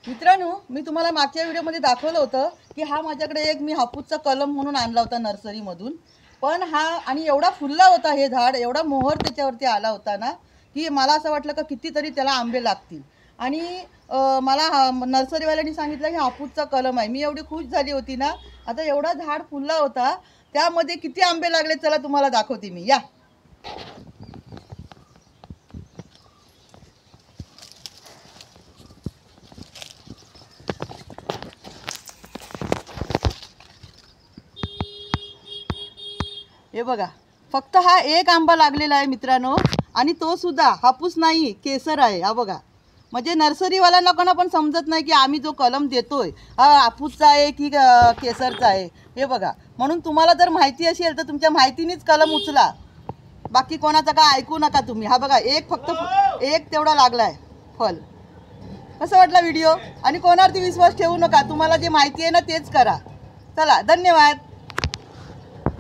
मित्रांनो, मी तुम्हाला मागच्या व्हिडिओमध्ये दाखवलं होतं की हा माझ्याकडे एक मी हापूसचा कलम म्हणून आणला होता नर्सरीमधून. पण हा आणि एवढा फुलला होता हे झाड, एवढा मोहर त्याच्यावरती आला होता ना की मला असं वाटलं का कितीतरी त्याला आंबे लागतील. आणि मला नर्सरीवाल्यांनी सांगितलं की हापूसचा कलम आहे. मी एवढी खुश झाली होती ना. आता एवढा झाड फुलला होता, त्यामध्ये किती आंबे लागले चला तुम्हाला दाखवते मी. या हे बघा, फक्त हा एक आंबा लागलेला आहे मित्रांनो. आणि तो सुद्धा हापूस नाही, केसर आहे. हा बघा, म्हणजे नर्सरीवाल्यांना कोणा पण समजत नाही की आम्ही जो कलम देतोय हा हापूसचा आहे की केसरचा आहे. हे बघा, म्हणून तुम्हाला जर माहिती असेल तर तुमच्या माहितीनेच कलम उचला, बाकी कोणाचा काय ऐकू नका तुम्ही. हा बघा, फक्त एक तेवढा लागलाय फल. कसं वाटला व्हिडिओ? आणि कोणावरती विश्वास ठेवू नका, तुम्हाला जे माहिती आहे ना तेच करा. चला, धन्यवाद.